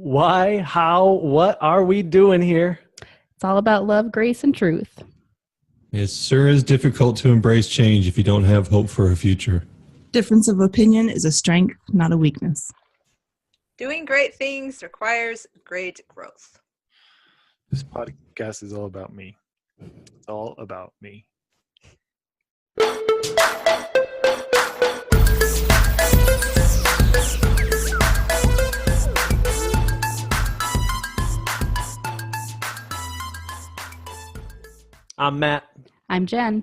Why, how, what are we doing here? It's all about love, grace, and truth. It sure is difficult to embrace change if you don't have hope for a future. Difference of opinion is a strength, not a weakness. Doing great things requires great growth. This podcast is all about me. It's all about me. I'm Matt. I'm Jen.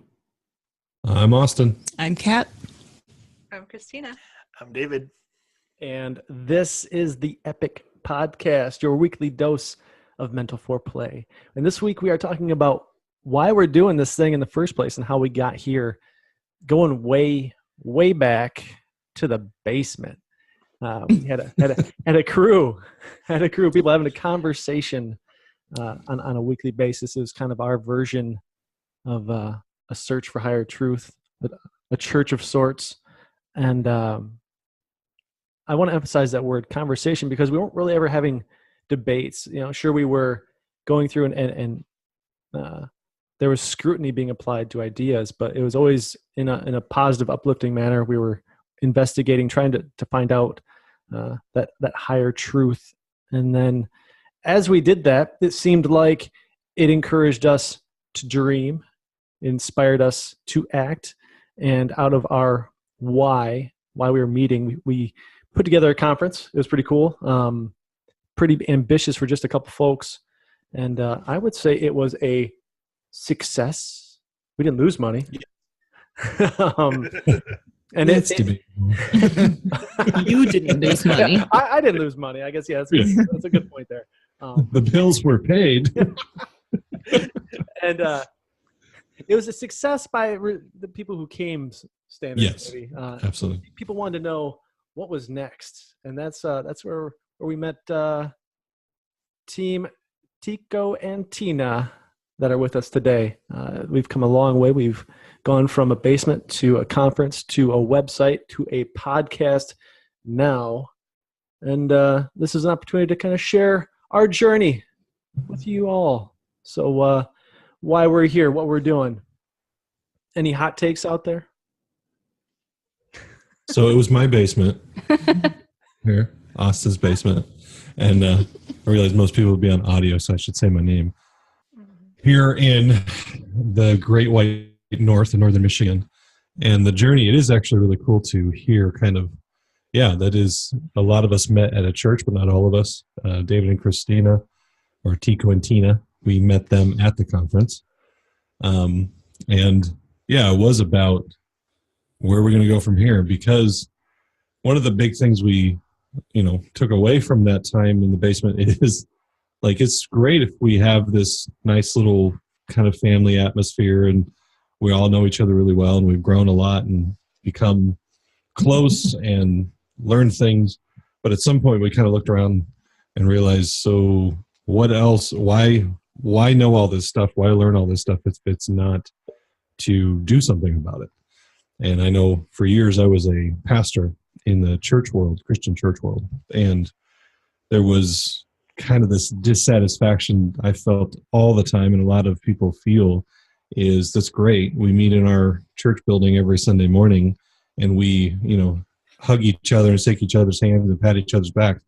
I'm Austin. I'm Kat. I'm Christina. I'm David. And this is the Epoch podcast, your weekly dose of mental foreplay. And this week we are talking about why we're doing this thing in the first place and how we got here, going way, way back to the basement. We had a crew, people having a conversation on a weekly basis. It was kind of our version of a search for higher truth, a church of sorts. And I want to emphasize that word conversation because we weren't really ever having debates. You know, sure, we were going through and there was scrutiny being applied to ideas, but it was always in a positive, uplifting manner. We were investigating, trying to find out that higher truth. And then as we did that, it seemed like it encouraged us to dream, inspired us to act, and out of our why we were meeting, we put together a conference. It was pretty cool, pretty ambitious for just a couple folks, and I would say it was a success. We didn't lose money. And It's debatable. You didn't lose money. I didn't lose money. I guess, yeah, that's a good point there. The bills were paid. And it was a success by the people who came standards. Yes, maybe. absolutely. People wanted to know what was next, and that's where we met Team Tico and Tina that are with us today. We've come a long way. We've gone from a basement to a conference to a website to a podcast now, and this is an opportunity to kind of share our journey with you all. So why we're here, what we're doing. Any hot takes out there? So it was my basement here, Austin's basement. And I realized most people would be on audio, so I should say my name. Here in the Great White North in northern Michigan. And the journey, it is actually really cool to hear kind of, that is, a lot of us met at a church, but not all of us. David and Christina, or Tico and Tina, we met them at the conference. It was about where we're going to go from here, because one of the big things we, took away from that time in the basement is, like, it's great if we have this nice little kind of family atmosphere and we all know each other really well and we've grown a lot and become close and learn things. But at some point we kind of looked around and realized, so what else? Why know all this stuff? Why learn all this stuff if it's not to do something about it? And I know for years I was a pastor in the church world, Christian church world, and there was kind of this dissatisfaction I felt all the time, and a lot of people feel, is that's great. We meet in our church building every Sunday morning and we, hug each other and shake each other's hands and pat each other's back.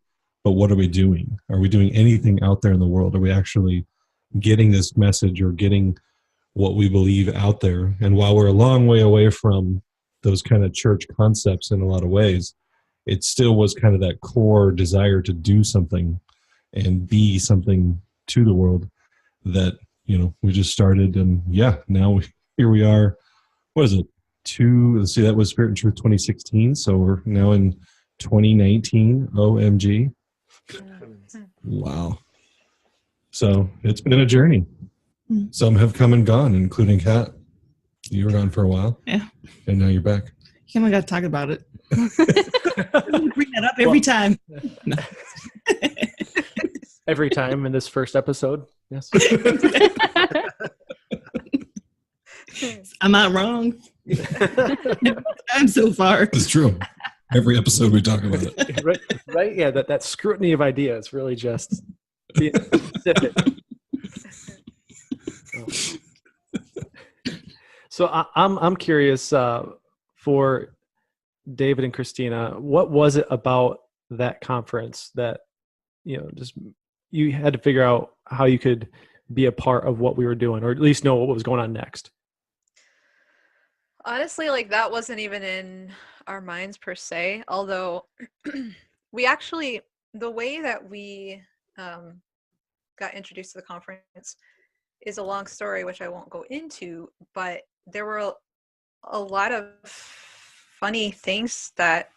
But what are we doing? Are we doing anything out there in the world? Are we actually getting this message or getting what we believe out there? And while we're a long way away from those kind of church concepts in a lot of ways, it still was kind of that core desire to do something and be something to the world that, we just started. And now here we are. What is it? That was Spirit and Truth 2016. So we're now in 2019. OMG. Wow. So it's been a journey. Some have come and gone, including Kat. You were gone for a while. Yeah. And now you're back. You only got to talk about it. Bring that up every time. Every time in this first episode. Yes. I'm not wrong. I'm so far. It's true. Every episode we talk about it. right? Yeah, that scrutiny of ideas really just being specific. So I'm curious for David and Christina, what was it about that conference that just you had to figure out how you could be a part of what we were doing, or at least know what was going on next? Honestly, like that wasn't even in our minds per se, although we actually, the way that we got introduced to the conference is a long story, which I won't go into, but there were a lot of funny things that,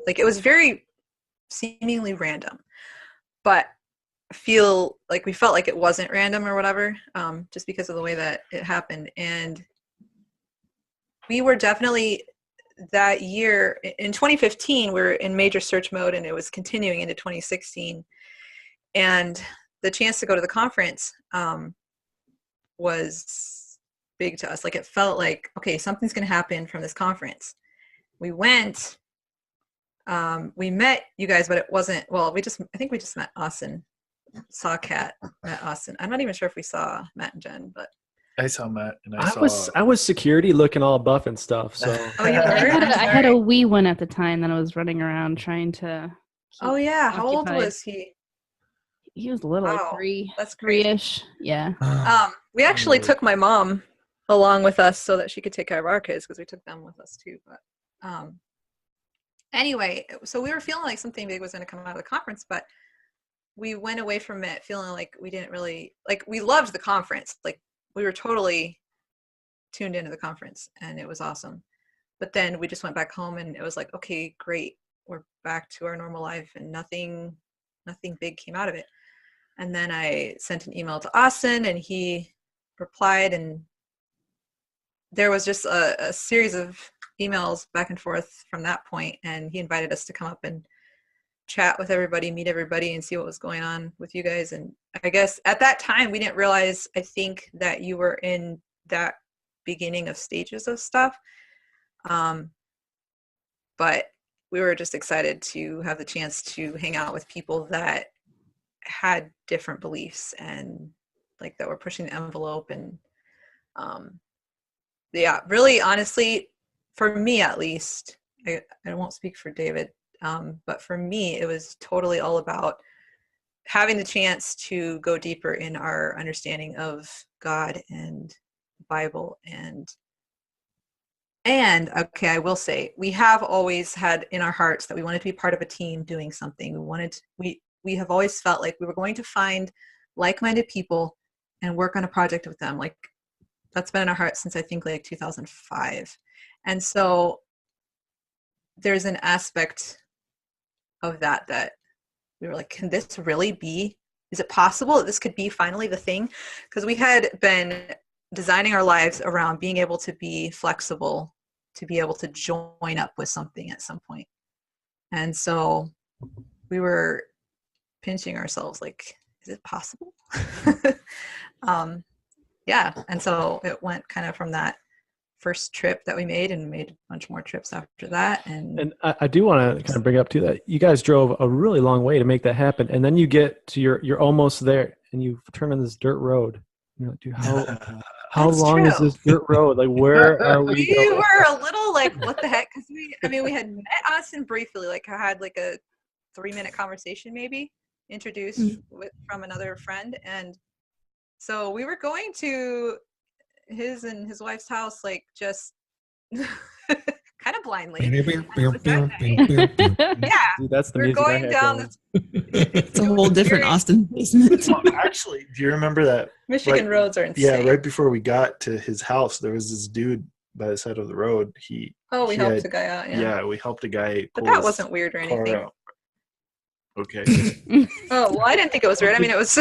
like, it was very seemingly random, but we felt like it wasn't random or whatever, just because of the way that it happened. And we were definitely, that year in 2015, we were in major search mode, and it was continuing into 2016. And the chance to go to the conference was big to us. Like, it felt like, okay, something's going to happen from this conference. We went, we met you guys, but it wasn't, well, I think we just met Austin, saw Kat, met Austin. I'm not even sure if we saw Matt and Jen, but I saw Matt, and I was security looking all buff and stuff. So oh, you were? I had a wee one at the time that I was running around trying to. Oh yeah, how old occupied. was he? He was little, Wow, like three. that's crazy. Three-ish. Yeah. We actually took my mom along with us so that she could take care of our kids, because we took them with us too. But anyway, so we were feeling like something big was going to come out of the conference, but we went away from it feeling like we didn't really, like, we loved the conference. Like, we were totally tuned into the conference, and it was awesome. But then we just went back home, and it was like, okay, great, we're back to our normal life, and nothing big came out of it. And then I sent an email to Austin, and he replied, and there was just a series of emails back and forth from that point, and he invited us to come up and chat with everybody, meet everybody, and see what was going on with you guys. And I guess at that time we didn't realize, I think, that you were in that beginning of stages of stuff, but we were just excited to have the chance to hang out with people that had different beliefs and, like, that were pushing the envelope. And yeah, really, honestly, for me at least, I won't speak for David, but for me, it was totally all about having the chance to go deeper in our understanding of God and the Bible. And okay, I will say, we have always had in our hearts that we wanted to be part of a team doing something. We have always felt like we were going to find like-minded people and work on a project with them. Like, that's been in our hearts since, I think, like 2005. And so there's an aspect of that we were like, can this really be, is it possible that this could be finally the thing? Because we had been designing our lives around being able to be flexible, to be able to join up with something at some point. And so we were pinching ourselves like, is it possible? Yeah. And so it went kind of from that first trip that we made, and made a bunch more trips after that. And I do want to kind of bring up too that you guys drove a really long way to make that happen, and then you get to you're almost there, and you turn on this dirt road. You're like, dude, how long is this dirt road? Like, where are we going? We were a little like, what the heck? Because we had met Austin briefly, like I had like a 3-minute conversation, maybe introduced from another friend, and so we were going to his and his wife's house, like, just kind of blindly. Yeah, dude, that's the we're music going down going. It's a whole different Austin basement. Well, actually, do you remember that? Michigan roads are insane. Yeah, right before we got to his house, there was this dude by the side of the road. We helped a guy out. Yeah, we helped a guy. But that wasn't weird or anything. Out. Okay. Oh, well, I didn't think it was weird. I mean, it was.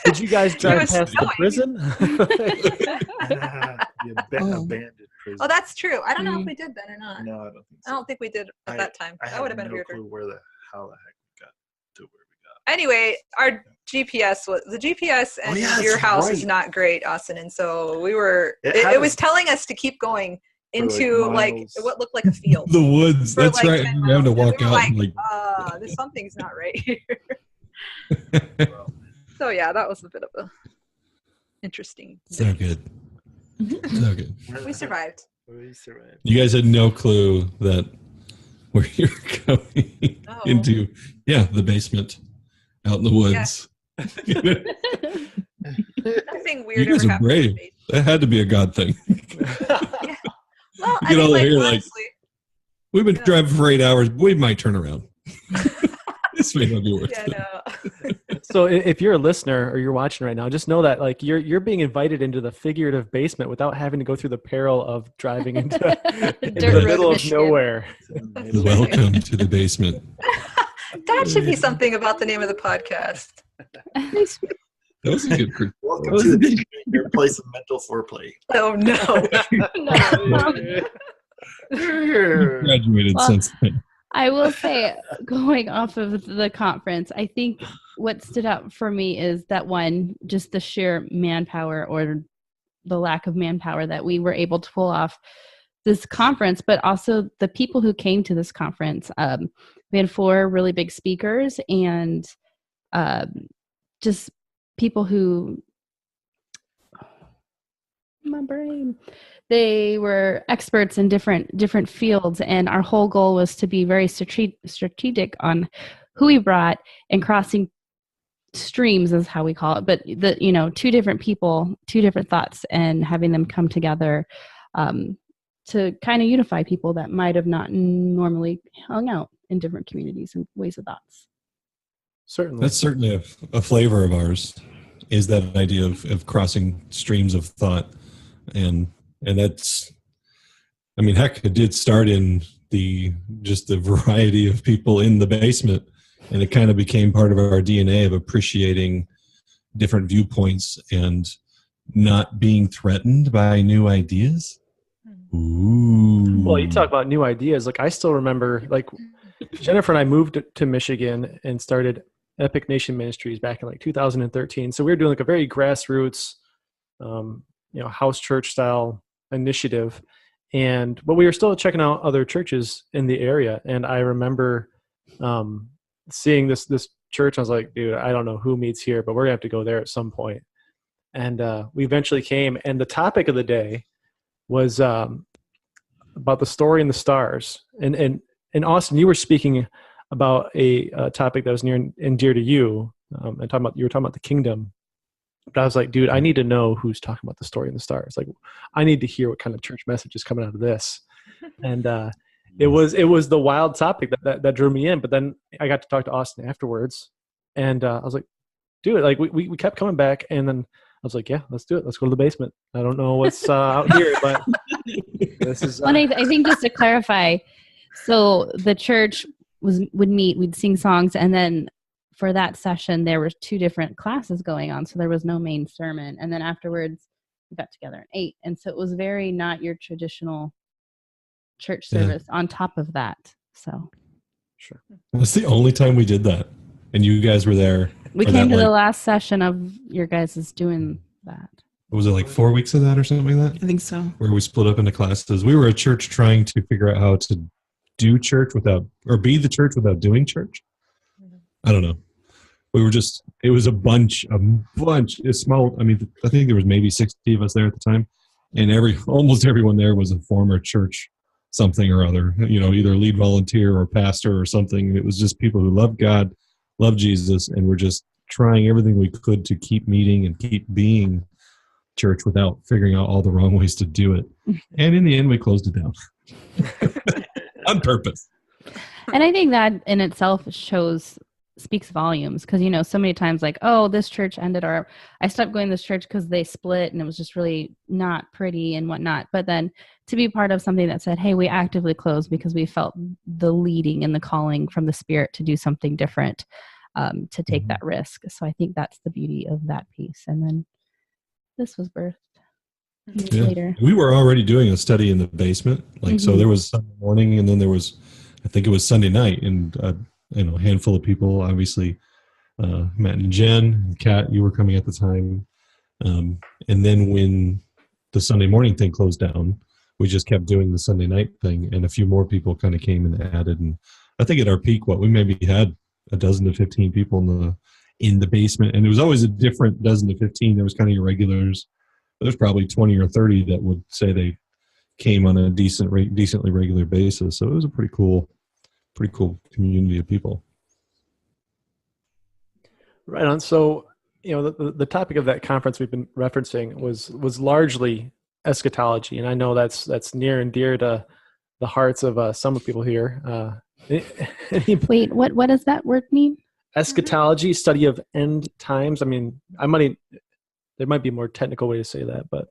Did you guys drive past the prison? The abandoned prison. Oh, that's true. I don't know if we did then or not. No, I don't think so. I don't think we did at that time. That would have been weirder. Clue how the heck we got to where we got. Anyway, our GPS and your house is not great, Austin, and so we were. It was telling us to keep going into like miles. what looked like a field. The woods. For, That's like, right. 10 We're having to miles. walk And we were out and like. there's something's not right here. So yeah, that was a bit of a interesting. So good. So good. We survived. We survived. You guys had no clue that where you're going No. into, the basement out in the woods. Nothing weird You guys ever are happened. brave. That had to be a God thing. Well, I Get mean, all like, here, like- honestly, We've been driving for 8 hours. We might turn around. This may not be worth yeah, it. no. So if you're a listener or you're watching right now, just know that like you're being invited into the figurative basement without having to go through the peril of driving into the Dirt road middle of Michigan. nowhere. Welcome to the basement. That should be something about the name of the podcast. That was a good group. Welcome to your place of mental foreplay. Oh no. Graduated Well, since then. I will say, going off of the conference, I think what stood out for me is that one, just the sheer manpower or the lack of manpower that we were able to pull off this conference, but also the people who came to this conference. We had 4 really big speakers and just people who, my brain, they were experts in different fields, and our whole goal was to be very strategic on who we brought and crossing streams is how we call it, but the 2 different people, 2 different thoughts, and having them come together to kind of unify people that might have not normally hung out in different communities and ways of thoughts. Certainly. That's certainly a flavor of ours, is that idea of crossing streams of thought. And that's, I mean, heck, it did start in the variety of people in the basement, and it kind of became part of our DNA of appreciating different viewpoints and not being threatened by new ideas. Ooh. Well, you talk about new ideas. Like I still remember, like Jennifer and I moved to Michigan and started Epic Nation Ministries back in like 2013. So we were doing like a very grassroots, house church style initiative, but we were still checking out other churches in the area. And I remember seeing this church. I was like, dude, I don't know who meets here, but we're gonna have to go there at some point. And we eventually came. And the topic of the day was about the story in the stars. And Austin, you were speaking about a topic that was near and dear to you, and you were talking about the kingdom. But I was like, dude, I need to know who's talking about the story in the stars. Like, I need to hear what kind of church message is coming out of this. And it was the wild topic that drew me in. But then I got to talk to Austin afterwards, and I was like, dude, like we kept coming back, and then I was like, yeah, let's do it. Let's go to the basement. I don't know what's out here, but this is. Well, I think just to clarify, so the church would meet, we'd sing songs, and then for that session, there were 2 different classes going on, so there was no main sermon. And then afterwards, we got together and ate. And so it was very not your traditional church service on top of that. So Sure. That's the only time we did that. And you guys were there. we came to the last session of your guys' doing that. Was it like 4 weeks of that or something like that? I think so. Where we split up into classes. We were a church trying to figure out how to do church be the church without doing church. I don't know. We were it was a bunch, it's small. I mean, I think there was maybe 60 of us there at the time, and almost everyone there was a former church something or other, either lead volunteer or pastor or something. It was just people who loved God, loved Jesus, and were just trying everything we could to keep meeting and keep being church without figuring out all the wrong ways to do it. And in the end, we closed it down on purpose. And I think that in itself speaks volumes, because so many times like, oh, this church ended, or I stopped going to this church because they split and it was just really not pretty and whatnot. But then to be part of something that said, hey, we actively closed because we felt the leading and the calling from the Spirit to do something different, to take that risk. So I think that's the beauty of that piece. And then this was birthed later. We were already doing a study in the basement, so there was Sunday morning, and then there was, I think it was Sunday night, and a handful of people, obviously, Matt and Jen, and Kat, you were coming at the time. And then when the Sunday morning thing closed down, we just kept doing the Sunday night thing, and a few more people kind of came and added. And I think at our peak, we maybe had a dozen to 15 people in the basement, and it was always a different dozen to 15. There was kind of irregulars, but there's probably 20 or 30 that would say they came on a decently regular basis. So it was a pretty cool community of people. Right on. So, the topic of that conference we've been referencing was largely eschatology, and I know that's near and dear to the hearts of some people here. Wait, what does that word mean? Eschatology, study of end times. I mean, there might be a more technical way to say that, but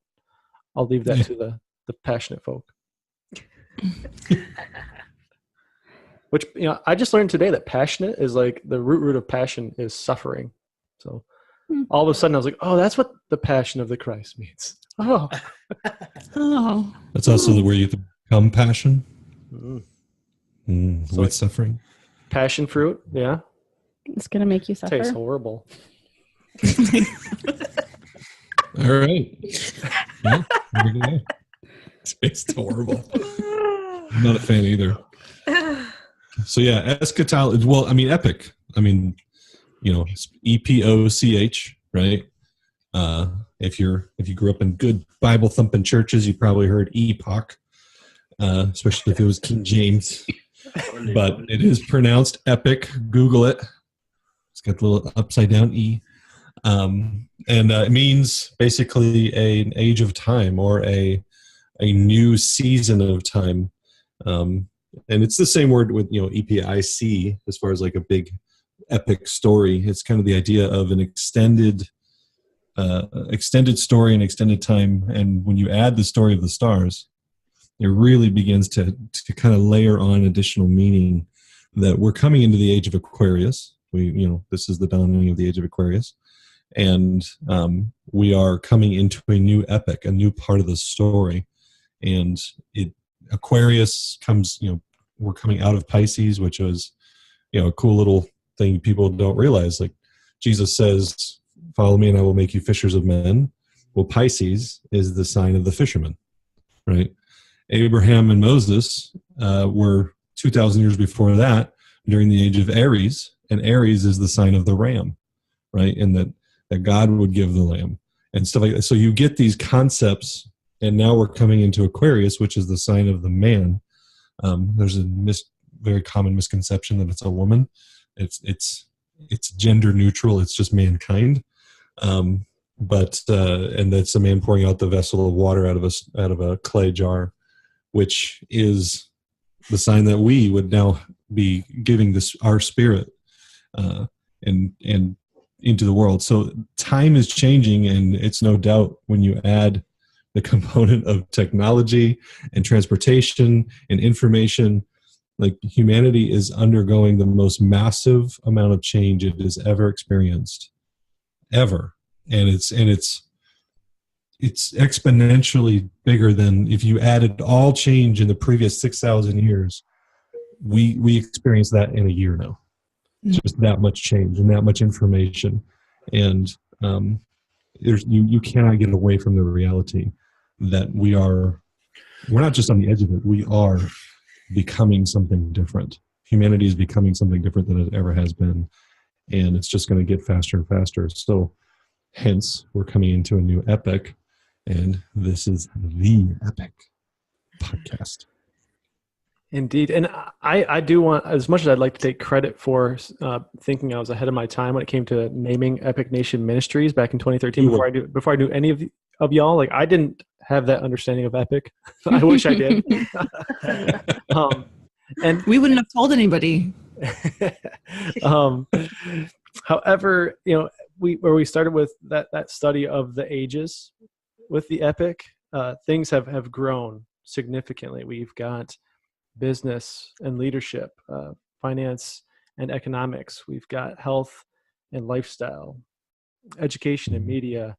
I'll leave that to the passionate folk. Which, I just learned today that passionate is like the root of passion is suffering. So all of a sudden I was like, oh, that's what the passion of the Christ means. Oh. Oh. That's also where you become passion. So with suffering. Passion fruit, yeah. It's going to make you suffer. Tastes horrible. All right. Yeah, there we go. Tastes horrible. I'm not a fan either. So yeah, eschatology. Well, I mean, epic. I mean, it's EPOCH, right? If you grew up in good Bible thumping churches, you probably heard epoch, especially if it was King James. But it is pronounced epic. Google it. It's got the little upside down E. And it means basically an age of time or a new season of time. And it's the same word with, EPIC as far as like a big epic story. It's kind of the idea of an extended story and extended time. And when you add the story of the stars, it really begins to kind of layer on additional meaning that we're coming into the age of Aquarius. This is the dawning of the age of Aquarius. And we are coming into a new epic, a new part of the story. And Aquarius comes, we're coming out of Pisces, which was, a cool little thing people don't realize. Like Jesus says, follow me and I will make you fishers of men. Well, Pisces is the sign of the fisherman, right? Abraham and Moses were 2,000 years before that during the age of Aries, and Aries is the sign of the ram, right? And that God would give the lamb and stuff like that. So you get these concepts, and now we're coming into Aquarius, which is the sign of the man. There's a very common misconception that it's a woman. It's gender neutral. It's just mankind. But that's a man pouring out the vessel of water out of a clay jar, which is the sign that we would now be giving our spirit and into the world. So time is changing, and it's no doubt when you add the component of technology and transportation and information, like humanity is undergoing the most massive amount of change it has ever experienced, ever. And it's exponentially bigger than if you added all change in the previous 6,000 years. We experience that in a year now. Just that much change and that much information, and you cannot get away from the reality that we're not just on the edge of it. We are becoming something different. Humanity is becoming something different than it ever has been, and it's just going to get faster and faster. So hence we're coming into a new epic, and this is the Epic podcast. Indeed. And I do want, as much as I'd like to take credit for thinking I was ahead of my time when it came to naming Epic Nation Ministries back in 2013, before I knew any of y'all, like I didn't have that understanding of Epic. I wish I did. And we wouldn't have told anybody. However, we started with that study of the ages with the Epic, things have grown significantly. We've got business and leadership, finance and economics. We've got health and lifestyle, education and media,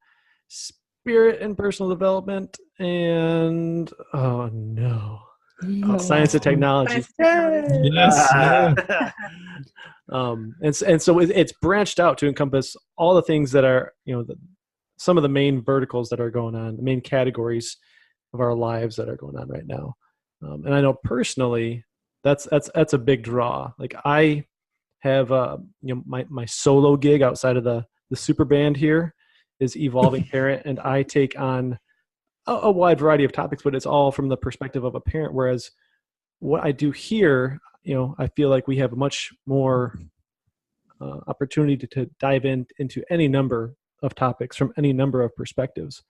spirit and personal development, and science and technology. Yes. And so it's branched out to encompass all the things that are, some of the main verticals that are going on, the main categories. of our lives that are going on right now. And I know personally that's a big draw. Like I have my solo gig outside of the super band here is evolving parent, and I take on a wide variety of topics, but it's all from the perspective of a parent. Whereas what I do here, I feel like we have much more opportunity to dive into any number of topics from any number of perspectives.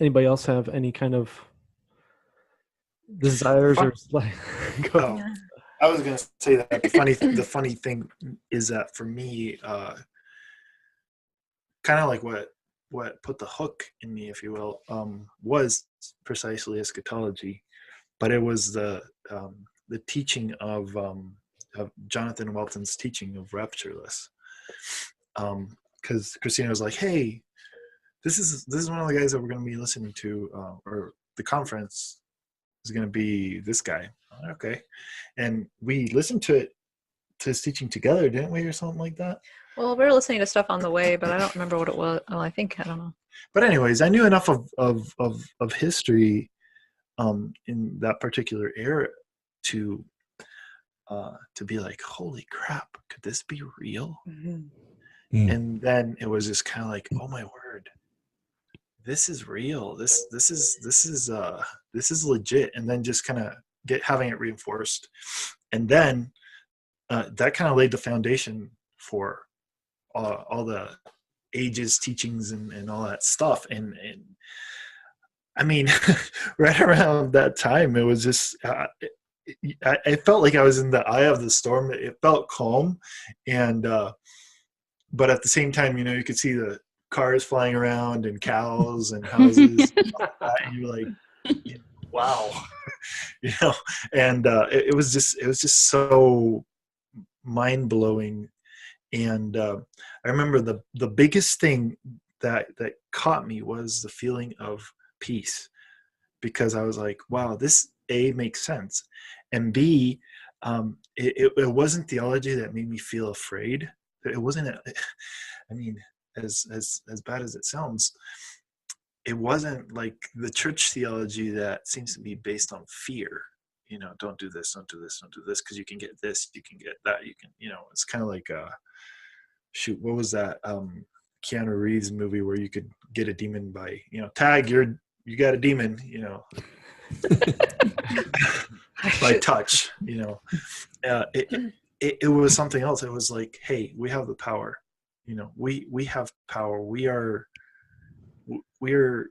Anybody else have any kind of desires or like? Oh, I was gonna say that the funny thing is that for me, kind of like what put the hook in me, if you will, was precisely eschatology, but it was the teaching of Jonathan Welton's teaching of Raptureless, because Christina was like, "Hey, this is one of the guys that we're going to be listening to, or the conference is going to be this guy." Okay, and we listened to his teaching together, didn't we, or something like that? Well, we were listening to stuff on the way, but I don't remember what it was. Well, I don't know. But anyways, I knew enough of history in that particular era to be like, holy crap, could this be real? Mm-hmm. And then it was just kind of like, oh my word, this is real. This is legit. And then just kind of having it reinforced, and then that kind of laid the foundation for all the ages teachings and all that stuff. And I mean, right around that time, it was just I felt like I was in the eye of the storm. It felt calm, and but at the same time, you could see the cars flying around and cows and houses and all that, and you're like, wow. And it was just so mind-blowing. And I remember the biggest thing that caught me was the feeling of peace, because I was like, wow, this A, makes sense, and B, it wasn't theology that made me feel afraid. It wasn't, I mean, as bad as it sounds, it wasn't like the church theology that seems to be based on fear. Don't do this, don't do this, don't do this, because you can get this, you can get that, you can, it's kind of like shoot, what was that Keanu Reeves movie where you could get a demon by, tag, you got a demon, by touch, it was something else. It was like, hey, we have the power, we have power. We're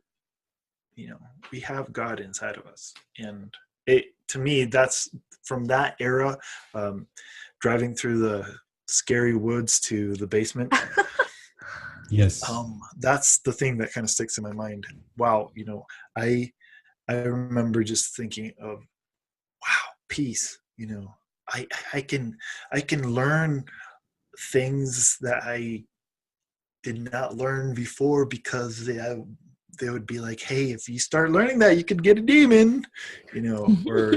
we have God inside of us. And to me, that's from that era, driving through the scary woods to the basement. Yes. That's the thing that kind of sticks in my mind. Wow. I remember just thinking of, wow, peace. I can learn things that I did not learn before, because they would be like, hey, if you start learning that, you could get a demon, or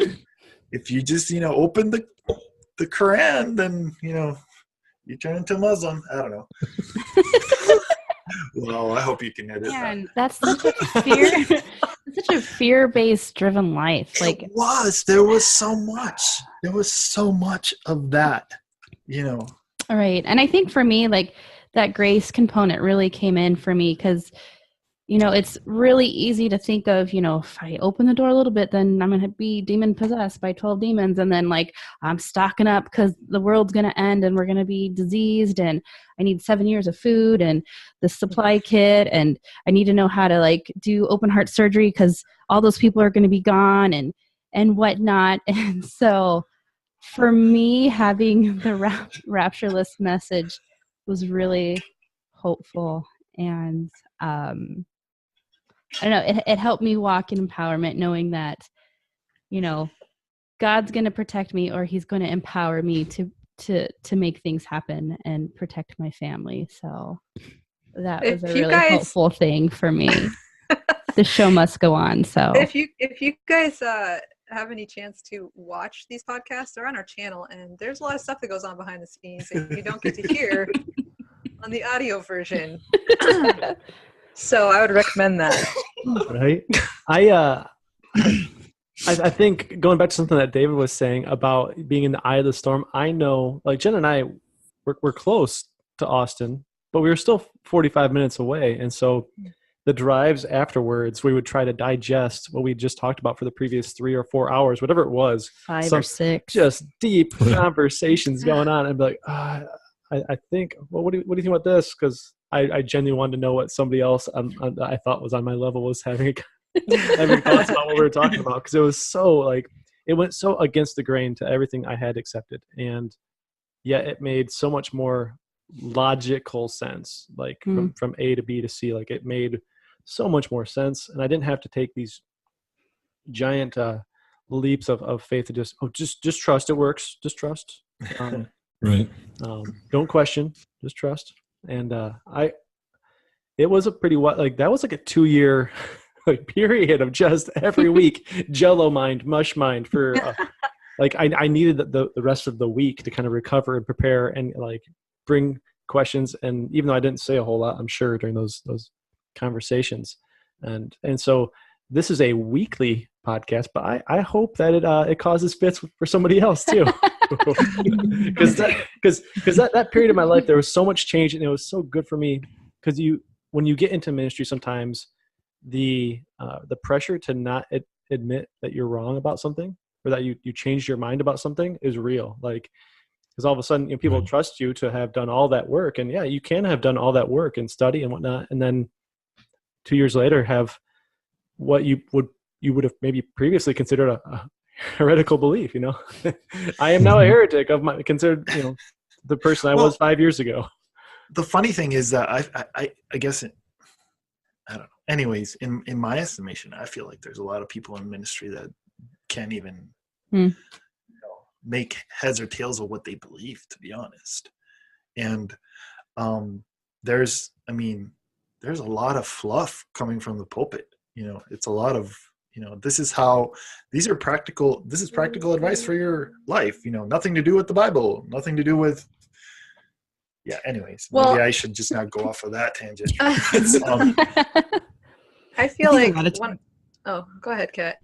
if you just, open the Quran, then, you turn into a Muslim. I don't know. Well, I hope you can edit that. That's such a fear, such a fear-based driven life. Like, there was so much of that, All right. And I think for me, like, that grace component really came in for me because, it's really easy to think of, if I open the door a little bit, then I'm going to be demon possessed by 12 demons. And then, like, I'm stocking up because the world's going to end and we're going to be diseased and I need 7 years of food and the supply kit. And I need to know how to, like, do open heart surgery because all those people are going to be gone and whatnot. And so for me, having the raptureless message was really hopeful. And I don't know, it helped me walk in empowerment, knowing that, God's going to protect me, or he's going to empower me to make things happen and protect my family. So that was a really helpful thing for me. The show must go on. So if you guys have any chance to watch these podcasts, they're on our channel, and there's a lot of stuff that goes on behind the scenes that you don't get to hear on the audio version. So I would recommend that. Right? I think going back to something that David was saying about being in the eye of the storm, I know, like Jen and I, we're close to Austin, but we were still 45 minutes away. And so the drives afterwards, we would try to digest what we just talked about for the previous 3 or 4 hours, whatever it was. 5 or 6. Just deep conversations going on. And be like, I think, well, what do you think about this? Because I genuinely wanted to know what somebody else I thought was on my level was having thoughts about what we were talking about, because it was so like it went so against the grain to everything I had accepted, and yet it made so much more logical sense, like from A to B to C. Like it made so much more sense, and I didn't have to take these giant leaps of faith to just trust it works, just trust, Right. Don't question, just trust. And it was a pretty that was like a 2-year like period of just every week Jello mind, mush mind for like I needed the rest of the week to kind of recover and prepare and like bring questions. And even though I didn't say a whole lot, I'm sure during those conversations, and so this is a weekly podcast, but I hope that it causes fits for somebody else too. Because that period of my life, there was so much change, and it was so good for me. Because when you get into ministry, sometimes the pressure to not admit that you're wrong about something, or that you changed your mind about something, is real. Like, because all of a sudden, people trust you to have done all that work, and yeah, you can have done all that work and study and whatnot, and then 2 years later have what you would have maybe previously considered a heretical belief. I am now a heretic of my considered the person I was 5 years ago. The funny thing is that I guess I don't know. Anyways, in my estimation, I feel like there's a lot of people in ministry that can't even make heads or tails of what they believe, to be honest. And there's a lot of fluff coming from the pulpit. It's a lot of this is practical advice for your life. Nothing to do with the Bible, nothing to do with. Yeah. Anyways, maybe I should just not go off of that tangent. I feel like Oh, go ahead, Kat.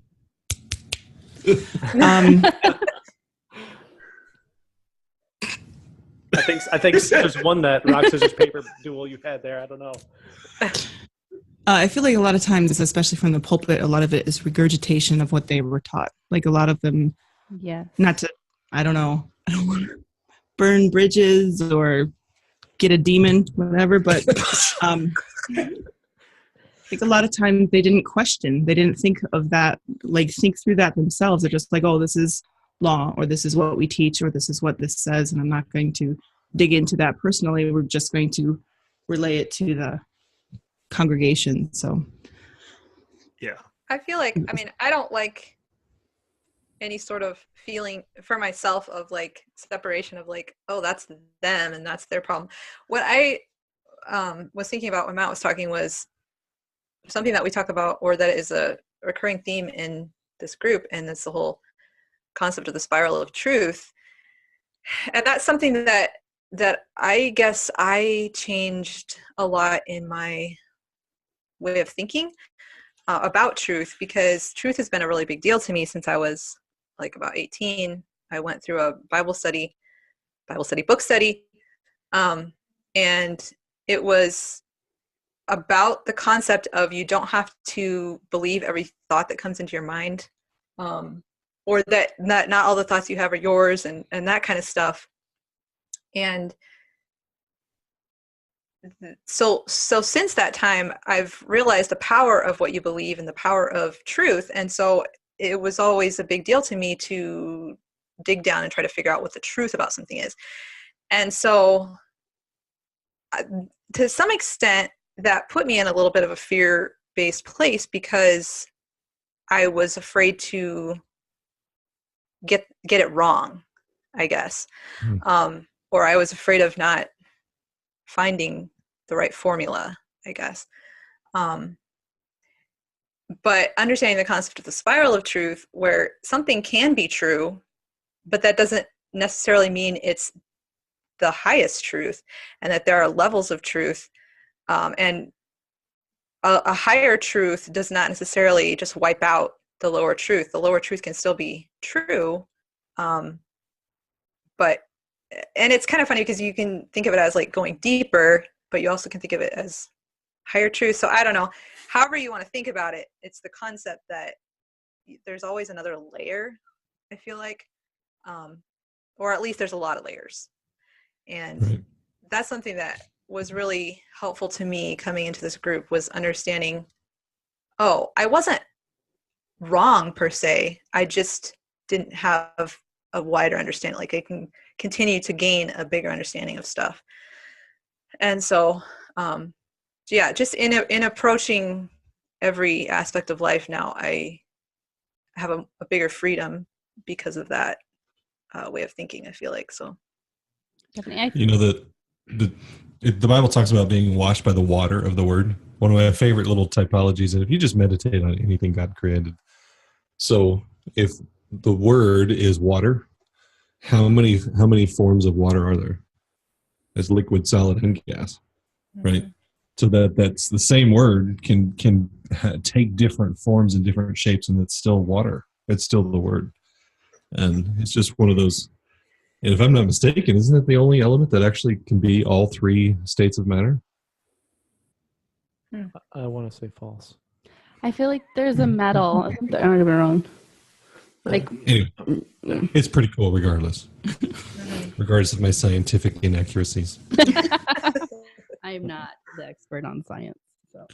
I think there's one that rock, scissors, paper duel you had there. I don't know. I feel like a lot of times, especially from the pulpit, a lot of it is regurgitation of what they were taught. Like a lot of them, I don't want to burn bridges or get a demon, whatever, but I think a lot of times they didn't question. They didn't think of that, like think through that themselves. They're just like, oh, this is law, or this is what we teach, or this is what this says, and I'm not going to dig into that personally. We're just going to relay it to the congregation. So yeah, I feel like I don't like any sort of feeling for myself of like separation of like, oh, that's them and that's their problem. What I was thinking about when Matt was talking was something that we talk about, or that is a recurring theme in this group, and it's the whole concept of the spiral of truth. And that's something that I guess I changed a lot in my way of thinking about truth, because truth has been a really big deal to me since I was like about 18. I went through a Bible study, book study, and it was about the concept of you don't have to believe every thought that comes into your mind, or that not all the thoughts you have are yours, and that kind of stuff. And so since that time, I've realized the power of what you believe and the power of truth. And so it was always a big deal to me to dig down and try to figure out what the truth about something is. And so to some extent, that put me in a little bit of a fear-based place, because I was afraid to get it wrong, I guess. Or I was afraid of not finding the right formula, I guess. But understanding the concept of the spiral of truth, where something can be true, but that doesn't necessarily mean it's the highest truth, and that there are levels of truth. And a higher truth does not necessarily just wipe out the lower truth. The lower truth can still be true, but and it's kind of funny because you can think of it as like going deeper, but you also can think of it as higher truth. So I don't know. However you want to think about it, it's the concept that there's always another layer, I feel like, or at least there's a lot of layers. And Right. that's something that was really helpful to me coming into this group, was understanding, oh, I wasn't wrong per se. I just didn't have a wider understanding. Like I can continue to gain a bigger understanding of stuff. And so, yeah, just in approaching every aspect of life now, I have a bigger freedom because of that way of thinking, I feel like. So you know, the Bible talks about being washed by the water of the word. One of my favorite little typologies, and if you just meditate on anything God created. So if the word is water, how many forms of water are there? There's liquid, solid, and gas, right? So that's the same word can take different forms and different shapes, and it's still water. It's still the word, and it's just one of those. And if I'm not mistaken, isn't it the only element that actually can be all three states of matter? I want to say false. I feel like there's a metal. I might be wrong. Like, anyway, it's pretty cool regardless of my scientific inaccuracies. I am not the expert on science, so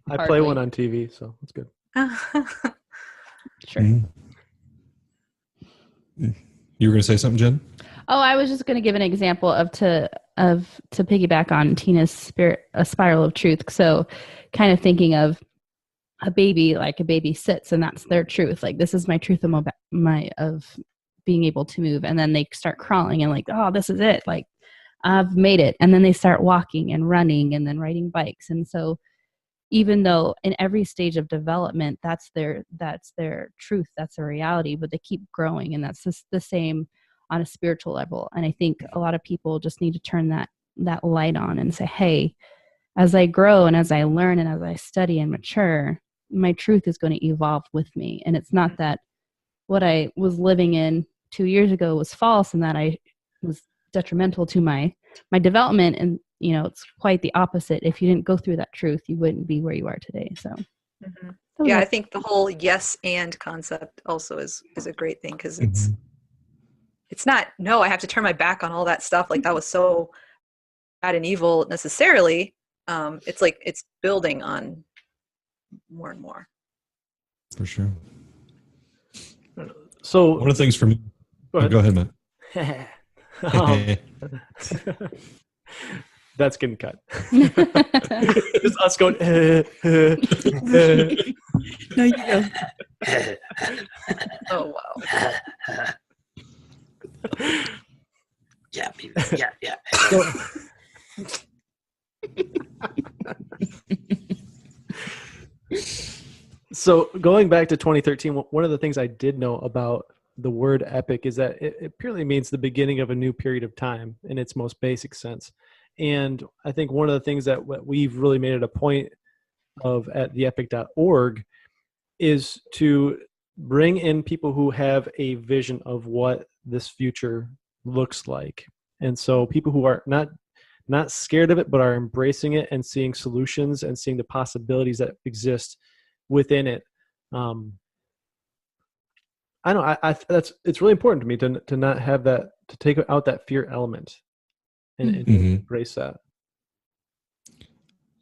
I play one on TV, so that's good. Sure. You were going to say something, Jen? Oh, I was just going to give an example of to piggyback on Tina's a spiral of truth. So kind of thinking of a baby, like a baby sits and that's their truth. Like, this is my truth of being able to move. And then they start crawling and like, oh, this is it. Like, I've made it. And then they start walking and running and then riding bikes. And so even though in every stage of development, that's their truth, that's their reality, but they keep growing. And that's just the same on a spiritual level. And I think a lot of people just need to turn that light on and say, hey, as I grow and as I learn and as I study and mature, my truth is going to evolve with me. And it's not that what I was living in 2 years ago was false and that I was detrimental to my development. And, you know, it's quite the opposite. If you didn't go through that truth, you wouldn't be where you are today. So, yeah, I think the whole yes and concept also is a great thing, because it's not, no, I have to turn my back on all that stuff. Like, that was so bad and evil necessarily. It's like it's building on more and more. For sure. So one of the things for me. Go ahead, Matt. That's getting cut. Just us going. No, you go. Oh wow. Yeah, yeah. So going back to 2013, one of the things I did know about the word epic is that it purely means the beginning of a new period of time in its most basic sense. And I think one of the things that we've really made it a point of at theepoch.org is to bring in people who have a vision of what this future looks like. And so people who are not scared of it, but are embracing it and seeing solutions and seeing the possibilities that exist within it. I know it's really important to me to not have that, to take out that fear element and embrace that.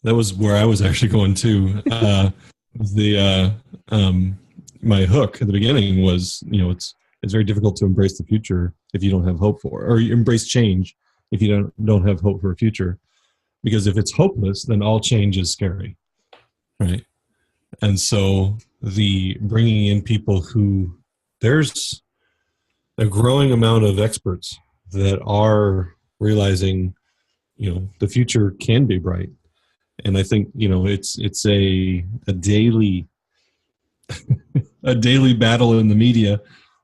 That was where I was actually going to. My hook at the beginning was, it's very difficult to embrace the future if you don't have hope for it, or you embrace change if you don't have hope for a future. Because if it's hopeless, then all change is scary, right? And so the bringing in people who, there's a growing amount of experts that are realizing, the future can be bright. And I think, it's a daily a daily battle in the media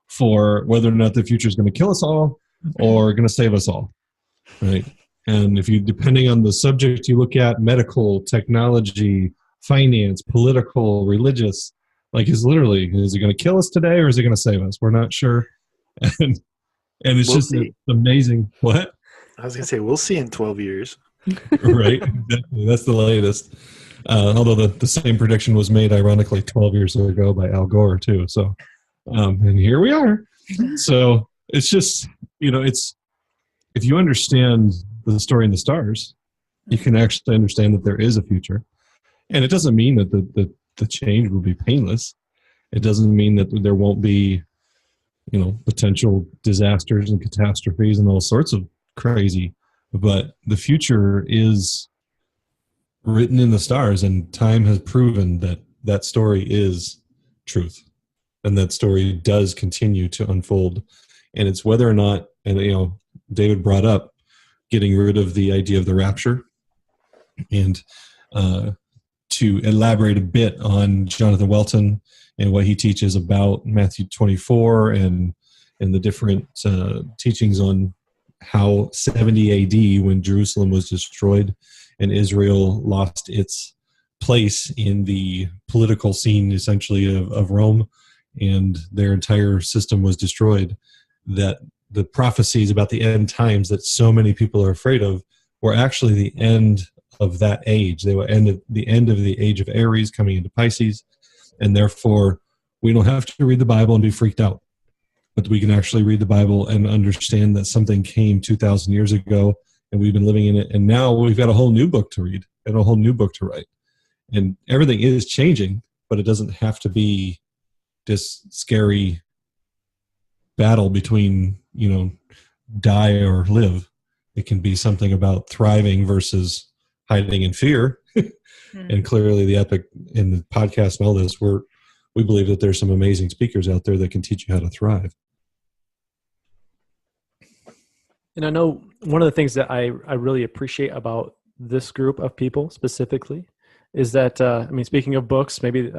for whether or not the future is going to kill us all or going to save us all, right? And if you, depending on the subject you look at, medical, technology, finance, political, religious, like is it going to kill us today or is it going to save us? We're not sure. And it's We'll just see. amazing. What? I was going to say, we'll see in 12 years. Right. Exactly. That's the latest. Although the same prediction was made, ironically, 12 years ago by Al Gore, too. So, and here we are. So it's just, it's, if you understand the story in the stars, you can actually understand that there is a future. And it doesn't mean that the change will be painless. It doesn't mean that there won't be, potential disasters and catastrophes and all sorts of crazy. But the future is written in the stars, and time has proven that story is truth. And that story does continue to unfold. And it's whether or not, and David brought up getting rid of the idea of the rapture, and to elaborate a bit on Jonathan Welton and what he teaches about Matthew 24 and the different teachings on how 70 AD, when Jerusalem was destroyed and Israel lost its place in the political scene, essentially, of Rome, and their entire system was destroyed, that the prophecies about the end times that so many people are afraid of were actually the end of that age. They were the end of the age of Aries coming into Pisces, and therefore we don't have to read the Bible and be freaked out, but we can actually read the Bible and understand that something came 2,000 years ago, and we've been living in it, and now we've got a whole new book to read and a whole new book to write. And everything is changing, but it doesn't have to be this scary battle between, die or live. It can be something about thriving versus hiding in fear. And clearly the Epoch and the podcast and all this, we believe that there's some amazing speakers out there that can teach you how to thrive. And I know one of the things that I really appreciate about this group of people specifically is that, speaking of books, maybe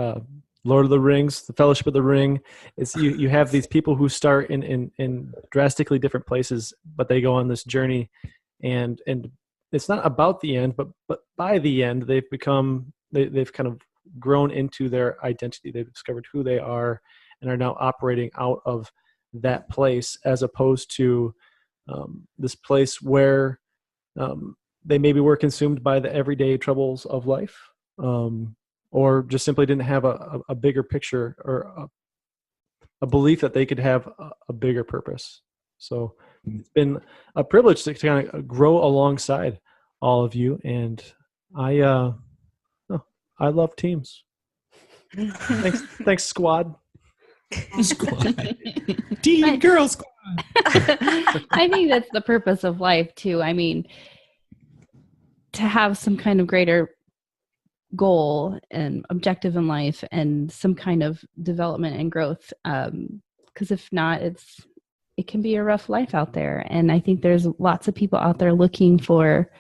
Lord of the Rings, The Fellowship of the Ring, is you have these people who start in drastically different places, but they go on this journey, and it's not about the end, but by the end they've kind of grown into their identity. They've discovered who they are and are now operating out of that place, as opposed to this place where they maybe were consumed by the everyday troubles of life, or just simply didn't have a bigger picture or a belief that they could have a bigger purpose. So it's been a privilege to kind of grow alongside all of you, and I love teams. Thanks, squad. Squad. Team Girl Squad. I think that's the purpose of life too. I mean, to have some kind of greater goal and objective in life and some kind of development and growth. Because if not, it can be a rough life out there. And I think there's lots of people out there looking for,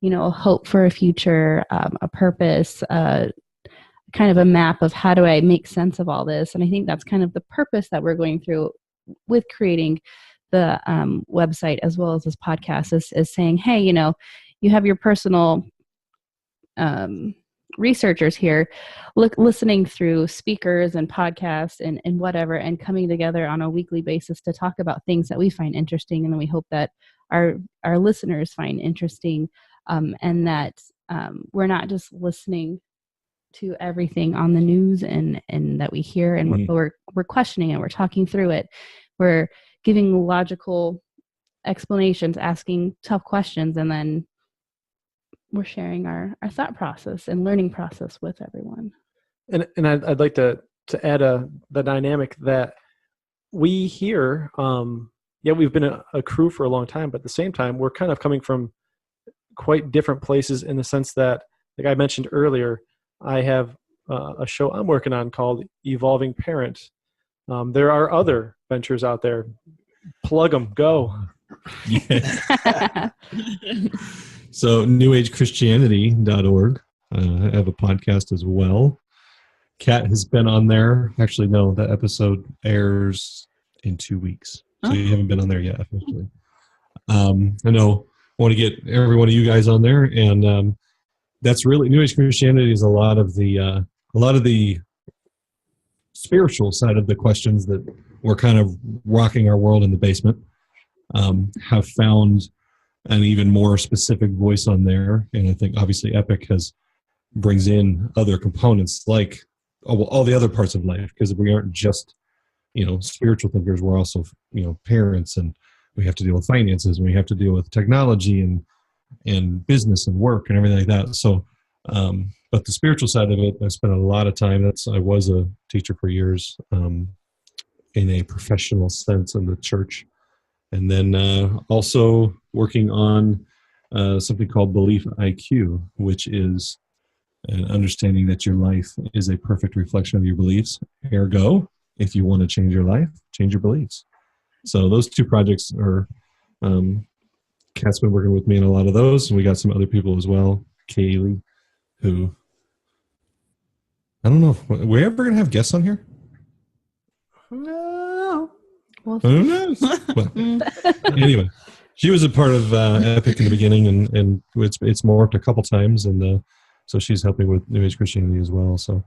hope for a future, a purpose, kind of a map of how do I make sense of all this. And I think that's kind of the purpose that we're going through with creating the website as well as this podcast is saying, hey, you have your personal researchers here listening through speakers and podcasts and whatever, and coming together on a weekly basis to talk about things that we find interesting, and then we hope that our listeners find interesting, and that we're not just listening to everything on the news and that we hear, and we're questioning it, we're talking through it, we're giving logical explanations, asking tough questions, and then we're sharing our thought process and learning process with everyone. And I'd like to add the dynamic that we here, we've been a crew for a long time, but at the same time, we're kind of coming from quite different places, in the sense that, like I mentioned earlier, I have a show I'm working on called Evolving Parent. There are other ventures out there. Plug them, go. Yeah. So newagechristianity.org. I have a podcast as well. Kat has been on there. Actually, no, that episode airs in 2 weeks. So you haven't been on there yet, officially. I know want to get every one of you guys on there, and that's really New Age Christianity is a lot of the spiritual side of the questions that were kind of rocking our world in the basement. Have found an even more specific voice on there, and I think obviously Epoch brings in other components like all the other parts of life, because we aren't just spiritual thinkers. We're also parents, and we have to deal with finances, and we have to deal with technology and business and work and everything like that. So but the spiritual side of it, I spent a lot of time. I was a teacher for years in a professional sense in the church, and then also working on something called Belief IQ, which is an understanding that your life is a perfect reflection of your beliefs. Ergo, if you want to change your life, change your beliefs. So those two projects are, Kat's been working with me in a lot of those, and we got some other people as well. Kaylee, who, I don't know, if we're ever going to have guests on here? No. Well, Who knows? Well, anyway, she was a part of Epic in the beginning, and it's morphed a couple times, and so she's helping with New Age Christianity as well. So,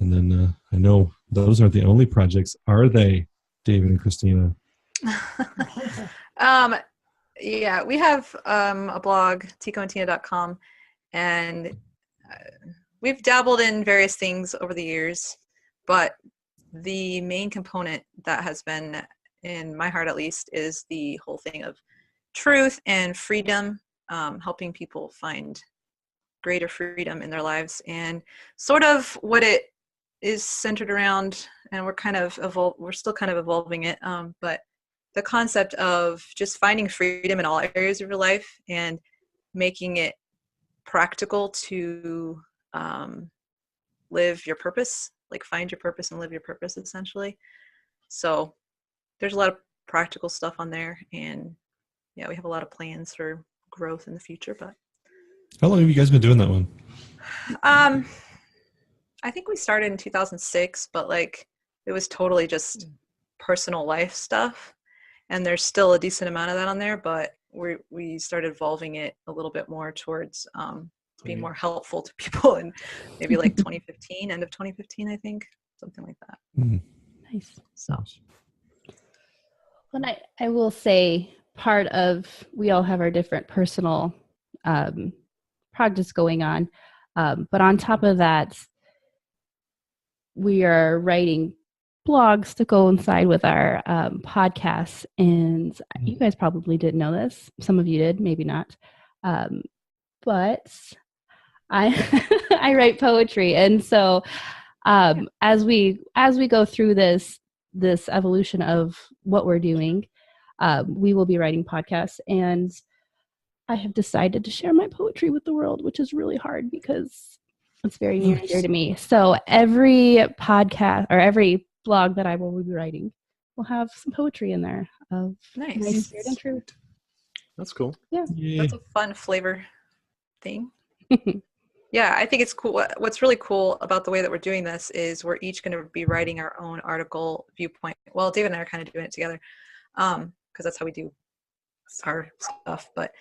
and then I know those aren't the only projects, are they, David and Christina? Yeah, we have a blog, ticoandtina.com, and we've dabbled in various things over the years, but the main component that has been in my heart, at least, is the whole thing of truth and freedom, helping people find greater freedom in their lives, and sort of what it is centered around. And we're still kind of evolving it, but the concept of just finding freedom in all areas of your life and making it practical to live your purpose, like find your purpose and live your purpose, essentially. So there's a lot of practical stuff on there, and yeah, we have a lot of plans for growth in the future. But how long have you guys been doing that one? I think we started in 2006, but like it was totally just personal life stuff, and there's still a decent amount of that on there, but we started evolving it a little bit more towards being more helpful to people in maybe like 2015, end of 2015, I think, something like that. Nice. So, well, I will say part of, we all have our different personal projects going on, but on top of that, we are writing blogs to coincide with our podcasts, and you guys probably didn't know this. Some of you did, maybe not. But I write poetry, and so as we go through this evolution of what we're doing, we will be writing podcasts, and I have decided to share my poetry with the world, which is really hard because it's very near and dear to me. So every podcast or every blog that I will be writing will have some poetry in there of my spirit and truth. That's cool. Yeah. That's a fun flavor thing. Yeah, I think it's cool. What's really cool about the way that we're doing this is we're each going to be writing our own article viewpoint. Well, David and I are kind of doing it together because that's how we do our stuff. But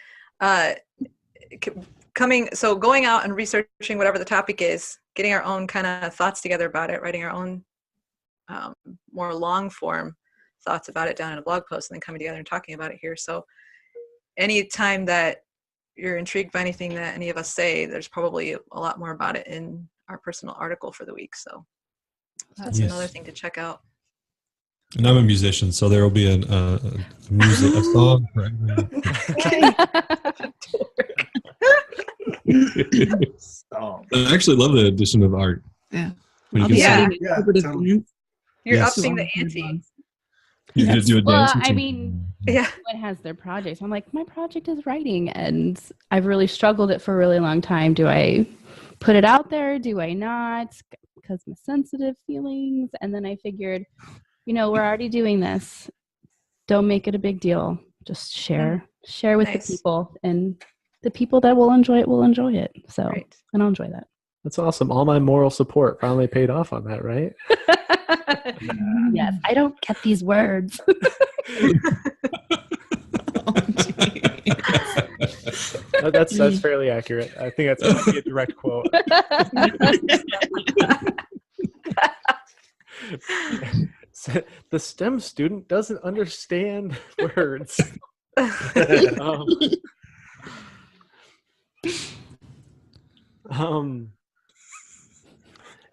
going out and researching whatever the topic is, getting our own kind of thoughts together about it, writing our own more long form thoughts about it down in a blog post, and then coming together and talking about it here. So anytime that you're intrigued by anything that any of us say, there's probably a lot more about it in our personal article for the week. So that's another thing to check out. And I'm a musician, so there will be a song for everyone. I actually love the addition of art. Yeah. Totally. You're upping the ante. You could do a dance. I mean, everyone has their projects. I'm like, my project is writing, and I've really struggled it for a really long time. Do I put it out there? Do I not? Because my sensitive feelings. And then I figured, we're already doing this. Don't make it a big deal. Just share with the people, and the people that will enjoy it. So, and I'll enjoy that. That's awesome. All my moral support finally paid off on that, right? Yes, I don't get these words. That's fairly accurate. I think that's might be a direct quote. The STEM student doesn't understand words.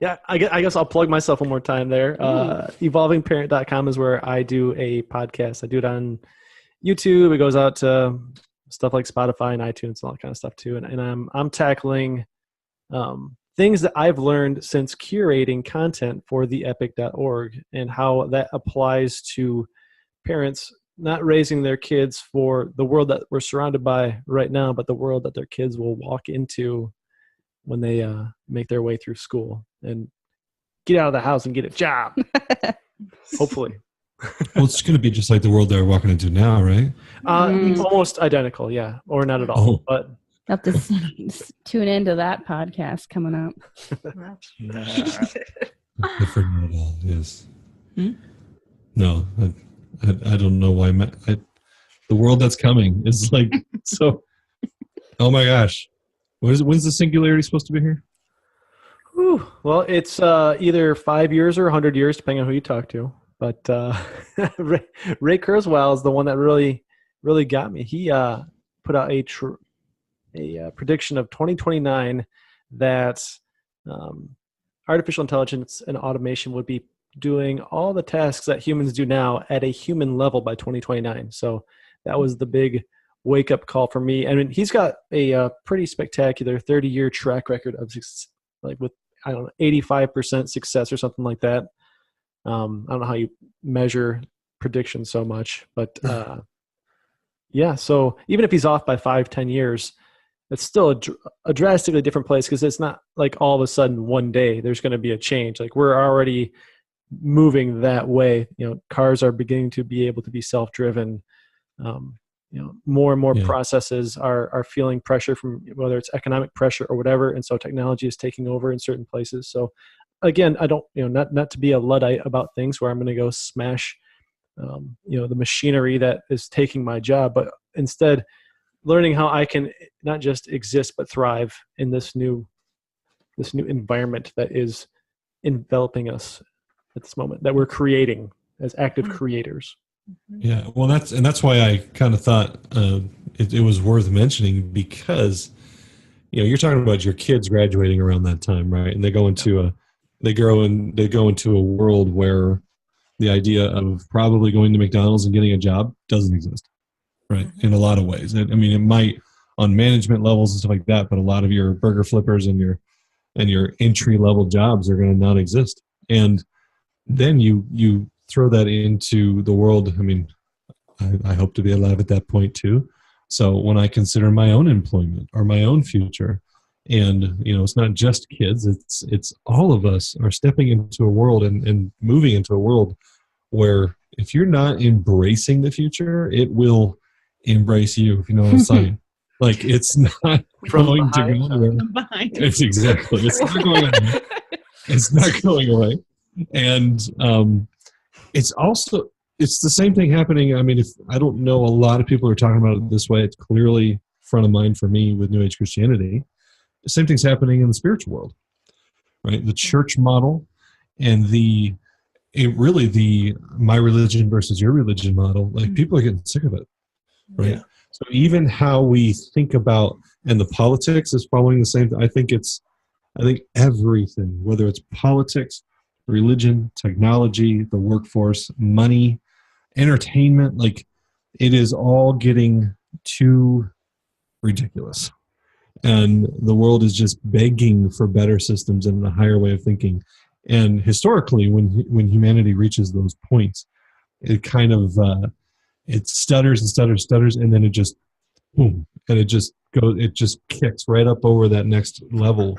Yeah, I guess I'll plug myself one more time there. Evolvingparent.com is where I do a podcast. I do it on YouTube. It goes out to stuff like Spotify and iTunes and all that kind of stuff too. And I'm tackling things that I've learned since curating content for the epoch.org and how that applies to parents not raising their kids for the world that we're surrounded by right now, but the world that their kids will walk into when they make their way through school and get out of the house and get a job. Hopefully. Well, it's going to be just like the world they're walking into now, right? Almost identical, yeah, or not at all. But have to tune into that podcast coming up. Different at all, yes. No, I don't know why. The world that's coming is like so. Oh my gosh, when's the singularity supposed to be here? Whew. Well, it's either 5 years or 100 years, depending on who you talk to. But Ray Kurzweil is the one that really got me. He put out a prediction of 2029 that artificial intelligence and automation would be doing all the tasks that humans do now at a human level by 2029. So that was the big wake-up call for me. I mean, he's got a pretty spectacular 30-year track record of with 85% success or something like that. I don't know how you measure predictions so much, but yeah. So even if he's off by 5-10 years, it's still a drastically different place because it's not like all of a sudden one day there's going to be a change. Like we're already moving that way. Cars are beginning to be able to be self-driven. More and more processes are feeling pressure from whether it's economic pressure or whatever, and so technology is taking over in certain places. So again, I don't not to be a Luddite about things where I'm going to go smash the machinery that is taking my job, but instead learning how I can not just exist but thrive in this new environment that is enveloping us at this moment, that we're creating as active creators. Yeah, well, that's why I kind of thought it was worth mentioning, because you're talking about your kids graduating around that time, right? And they go into a world where the idea of probably going to McDonald's and getting a job doesn't exist, right? In a lot of ways. I mean, it might on management levels and stuff like that, but a lot of your burger flippers and your entry level jobs are going to not exist. And then you throw that into the world. I mean, I hope to be alive at that point too. So when I consider my own employment or my own future, and it's not just kids, it's all of us are stepping into a world and moving into a world where if you're not embracing the future, it will embrace you, if you know what I'm saying. Like it's not going to go away. It's exactly. It's not going away. It's not going away. And it's the same thing happening. I mean, if I don't know, a lot of people are talking about it this way. It's clearly front of mind for me with New Age Christianity. The same thing's happening in the spiritual world, right? The church model and my religion versus your religion model. Like people are getting sick of it, right? Yeah. So even how we think about, and the politics is following the same. I think everything, whether it's politics, religion, technology, the workforce, money, entertainment, like it is all getting too ridiculous. And the world is just begging for better systems and a higher way of thinking. And historically, when humanity reaches those points, it kind of it stutters and stutters, and then it just boom, and it just kicks right up over that next level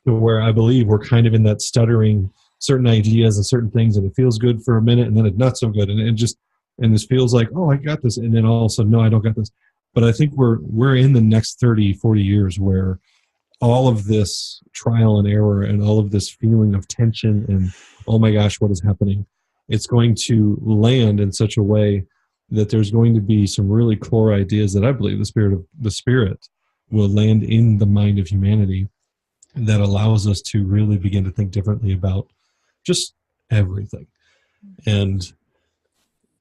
to where I believe we're kind of in that stuttering certain ideas and certain things, and it feels good for a minute, and then it's not so good, and this feels like, oh, I got this, and then all of a sudden, no, I don't got this. But I think we're in the next 30, 40 years where all of this trial and error and all of this feeling of tension and, oh my gosh, what is happening? It's going to land in such a way that there's going to be some really core ideas that I believe the spirit will land in the mind of humanity that allows us to really begin to think differently about just everything. And,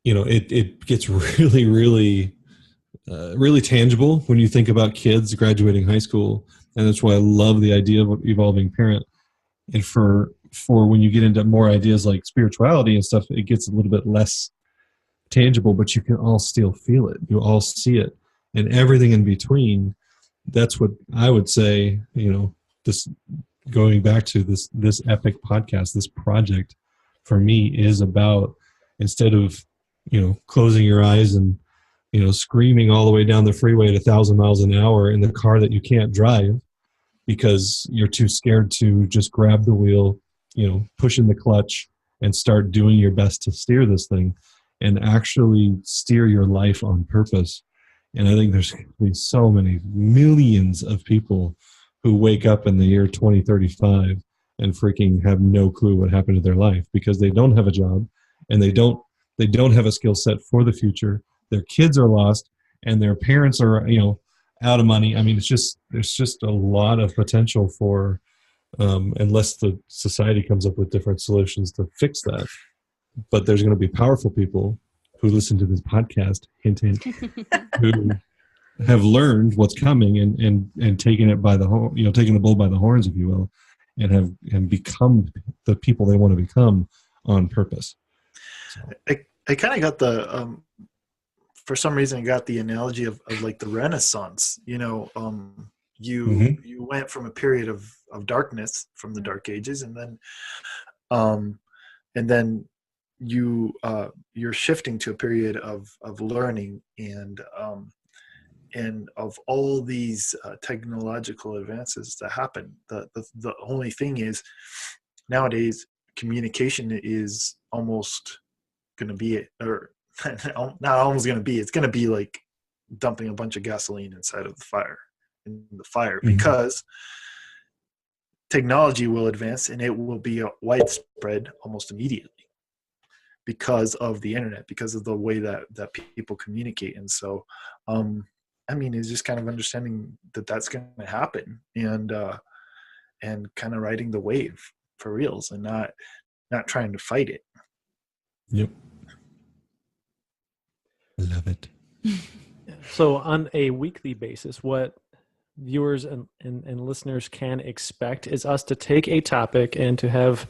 it gets really, really, really tangible when you think about kids graduating high school. And that's why I love the idea of evolving parent. And for when you get into more ideas like spirituality and stuff, it gets a little bit less tangible, but you can all still feel it. You all see it, and everything in between. That's what I would say. This going back to this epic podcast, this project for me is about, instead of closing your eyes and screaming all the way down the freeway at 1,000 miles an hour in the car that you can't drive because you're too scared to just grab the wheel, push in the clutch and start doing your best to steer this thing and actually steer your life on purpose. And I think there's going to be so many millions of people who wake up in the year 2035 and freaking have no clue what happened to their life because they don't have a job and they don't have a skill set for the future. Their kids are lost and their parents are, out of money. I mean, there's just a lot of potential for, unless the society comes up with different solutions to fix that. But there's going to be powerful people who listen to this podcast, hint, hint, who have learned what's coming and taken it by the taking the bull by the horns, if you will, and become the people they want to become on purpose. So. I kind of got the for some reason I got the analogy of like the Renaissance. You went from a period of darkness, from the Dark Ages, and then you're shifting to a period of learning and of all these technological advances that happen. The only thing is, nowadays communication is almost going to be not almost going to be, it's going to be like dumping a bunch of gasoline inside of the fire because technology will advance and it will be widespread almost immediately because of the internet, because of the way that people communicate. And so it's just kind of understanding that that's going to happen and kind of riding the wave for reals and not trying to fight it. Yep. Love it. So on a weekly basis, what viewers and listeners can expect is us to take a topic and to have,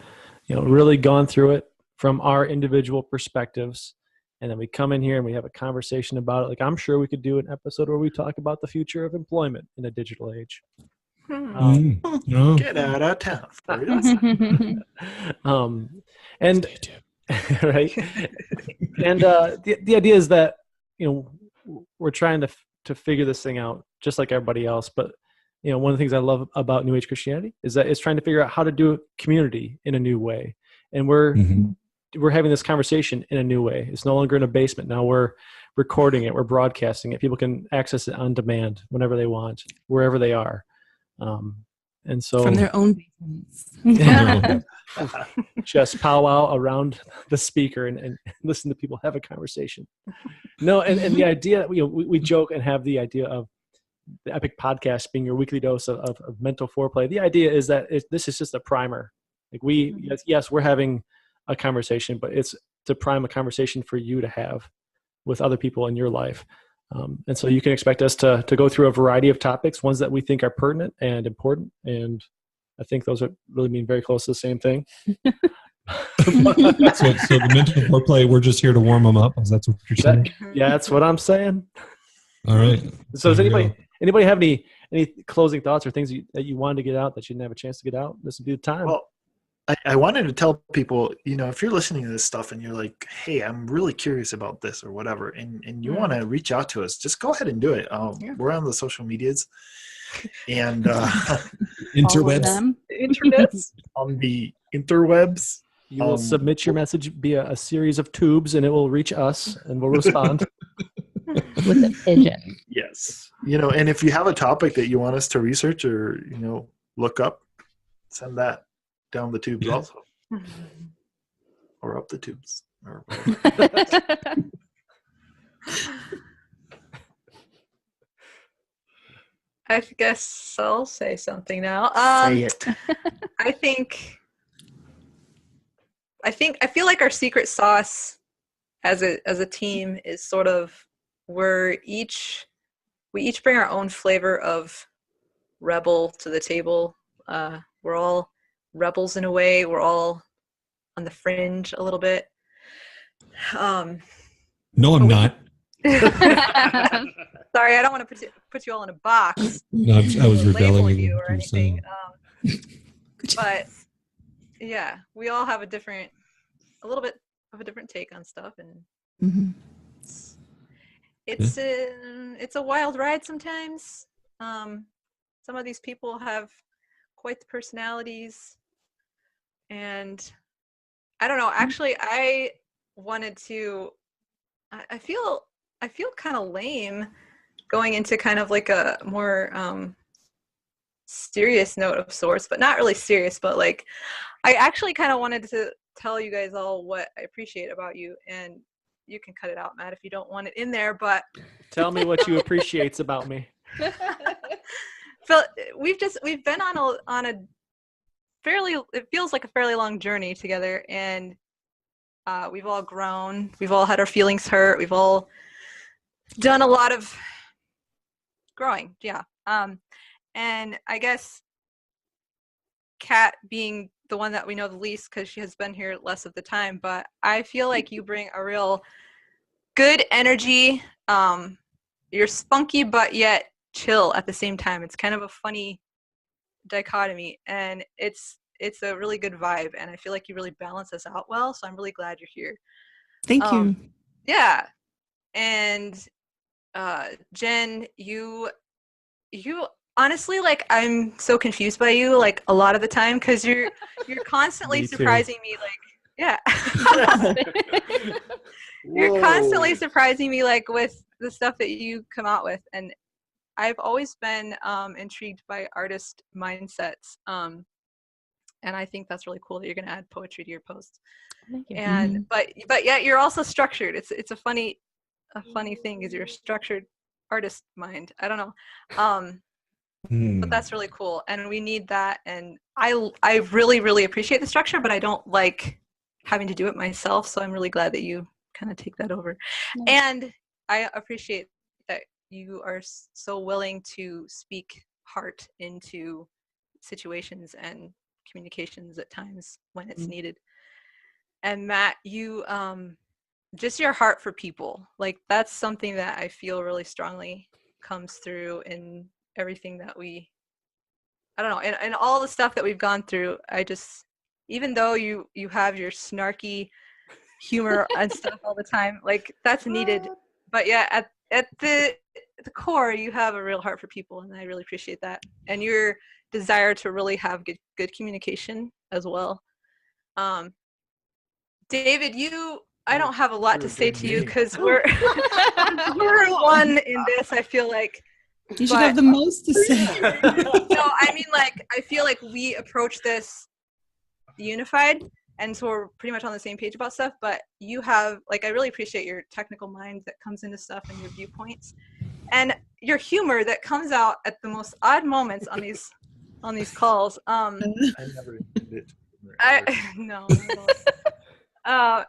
really gone through it from our individual perspectives. And then we come in here and we have a conversation about it. Like, I'm sure we could do an episode where we talk about the future of employment in a digital age. Get out of town. And right. And the idea is that, we're trying to figure this thing out just like everybody else. But, one of the things I love about New Age Christianity is that it's trying to figure out how to do community in a new way. And we're having this conversation in a new way. It's no longer in a basement. Now we're recording it. We're broadcasting it. People can access it on demand whenever they want, wherever they are. And so from their own basements. Just powwow around the speaker and listen to people have a conversation. No, and the idea, we joke and have the idea of the Epic podcast being your weekly dose of mental foreplay. The idea is that this is just a primer. Like yes, we're having a conversation, but it's to prime a conversation for you to have with other people in your life. And so you can expect us to go through a variety of topics, ones that we think are pertinent and important. And I think those really mean very close to the same thing. So the mental foreplay, we're just here to warm them up. Is that what you're saying? Yeah, that's what I'm saying. All right. So does anybody have any closing thoughts or things that you wanted to get out that you didn't have a chance to get out? This would be the time. Well, I wanted to tell people, if you're listening to this stuff and you're like, hey, I'm really curious about this or whatever, and you want to reach out to us, just go ahead and do it. We're on the social medias and interwebs. On the interwebs. You will submit your message via a series of tubes and it will reach us and we'll respond. With a pigeon. Yes. And if you have a topic that you want us to research or, look up, send that down the tubes also. Or up the tubes. I guess I'll say something now. Say it. I feel like our secret sauce as a team is sort of we each bring our own flavor of rebel to the table. We're all rebels in a way. We're all on the fringe a little bit. No, I'm not. Sorry, I don't want to put you all in a box. No, I was rebelling Label against you what or you were saying. anything. But yeah, we all have a little bit of a different take on stuff, and it's a wild ride sometimes. Some of these people have quite the personalities, and I don't know. Actually, I wanted to. I feel kind of lame going into kind of like a more serious note of sorts, but not really serious. But like, I actually kind of wanted to tell you guys all what I appreciate about you, and you can cut it out, Matt, if you don't want it in there. But tell me what you appreciate about me. So we've been on a fairly, it feels like a fairly long journey together, and we've all grown, we've all had our feelings hurt, we've all done a lot of growing, yeah. And I guess Kat being the one that we know the least because she has been here less of the time, but I feel like you bring a real good energy. You're spunky but yet chill at the same time. It's kind of a funny dichotomy, and it's a really good vibe, and I feel like you really balance us out well, so I'm really glad you're here. Thank you. Yeah. And Jen, you honestly, like, I'm so confused by you like a lot of the time because you're constantly Me too. surprising me, like, yeah. You're constantly surprising me like with the stuff that you come out with, and I've always been intrigued by artist mindsets, and I think that's really cool that you're going to add poetry to your posts. Thank you. And but yet you're also structured. It's a funny thing is you're a structured artist mind. I don't know, but that's really cool, and we need that. And I really appreciate the structure, but I don't like having to do it myself. So I'm really glad that you kind of take that over, and I appreciate that you are so willing to speak heart into situations and communications at times when it's needed. And Matt, you just your heart for people, like that's something that I feel really strongly comes through in everything that I don't know, and all the stuff that we've gone through. I just, even though you have your snarky humor and stuff all the time, like that's needed, but yeah, at the core you have a real heart for people, and I really appreciate that, and your desire to really have good communication as well. David, I don't have a lot to say to you because we're one in this, I feel like. You should have the most to say. No, I mean, like, I feel like we approach this unified, and so we're pretty much on the same page about stuff, but you have, like, I really appreciate your technical mind that comes into stuff and your viewpoints and your humor that comes out at the most odd moments on these calls. I never did. No.